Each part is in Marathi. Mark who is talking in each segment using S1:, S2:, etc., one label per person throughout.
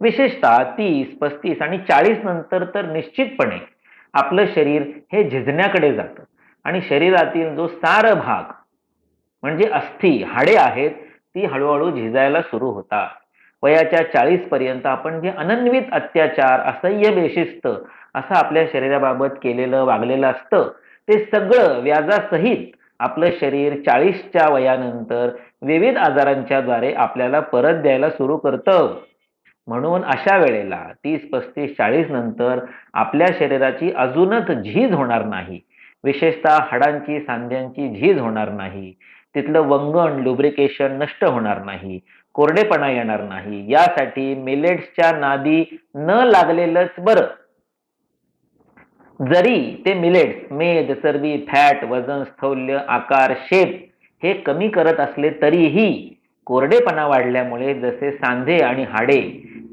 S1: विशेषतः 30, 35 आणि 40 नंतर तर निश्चितपणे आपलं शरीर हे झिजण्याकडे जातं आणि शरीरातील जो सार भाग म्हणजे अस्थी, हाडे आहेत, ती हळू-हळू झिजायला सुरू होतात. वयाच्या 40 पर्यंत आपण जे अनन्वित अत्याचार, असह्य बेशिस्त असं आपल्या शरीराबाबत केलेलं, वागलेलं असतं, ते सगळं व्याजासहित आपलं शरीर 40च्या वयानंतर विविध आजारांच्या द्वारे आपल्याला परत द्यायला सुरू करतं. म्हणून अशा वेळेला 30, 35, 40 नंतर आपल्या शरीराची अजूनच झीज होणार नाही. विशेषतः हाडांची, सांध्यांची झीज होणार नाही. तिथलं वंगण, लुब्रिकेशन नष्ट होणार नाही. कोरडेपणा येणार नाही. यासाठी मिलेट्सच्या नादी न लागलेलंच बरं. जरी ते मिलेट्स मेद, चरबी, फॅट, वजन, स्थौल्य, आकार, शेप हे कमी करत असले तरीही कोरडेपणा वाढल्यामुळे जसे सांधे आणि हाडे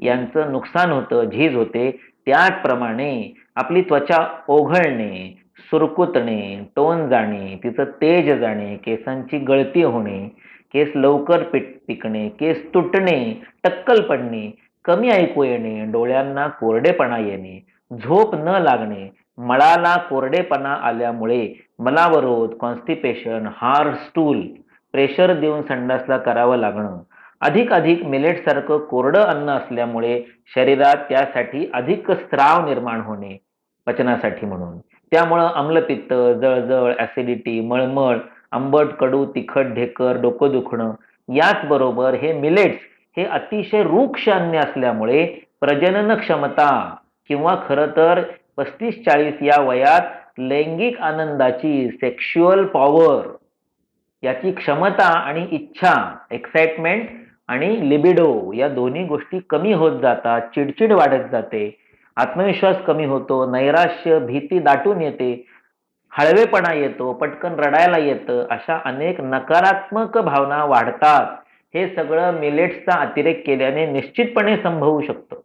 S1: यांचं नुकसान होतं, झीज होते, त्याचप्रमाणे आपली त्वचा ओघळणे, सुरकुतणे, टोन जाणे, तिचं तेज जाणे, केसांची गळती होणे, केस लवकर पिकणे, केस तुटणे, टक्कल पडणे, कमी ऐकू येणे, डोळ्यांना कोरडेपणा येणे, झोप न लागणे, मळाला कोरडेपणा आल्यामुळे मलावरोध, कॉन्स्टिपेशन, हार्ड स्टूल, प्रेशर देऊन संडासला करावं लागणं, अधिक मिलेटसारखं कोरडं अन्न असल्यामुळे शरीरात त्यासाठी अधिक स्त्राव निर्माण होणे पचनासाठी म्हणून. त्यामुळं आम्लपित्त, जळजळ, ॲसिडिटी, मळमळ, आंबट, कडू, तिखट, ढेकर, डोकं दुखणं याचबरोबर हे मिलेट्स हे अतिशय रूक्ष अन्न असल्यामुळे प्रजनन क्षमता किंवा खरं तर 35-40 या वयात लैंगिक आनंदाची सेक्शुअल पॉवर याची क्षमता आणि इच्छा, एक्साइटमेंट आणि लिबिडो या दोन्ही गोष्टी कमी होत जातात, चिडचिड वाढत जाते, आत्मविश्वास कमी होतो, नैराश्य, भीती दाटून येते, हळवेपणा येतो, पटकन रडायला येतं, अशा अनेक नकारात्मक भावना वाढतात. हे सगळं मिलेट्सचा अतिरेक केल्याने निश्चितपणे संभवू शकतं.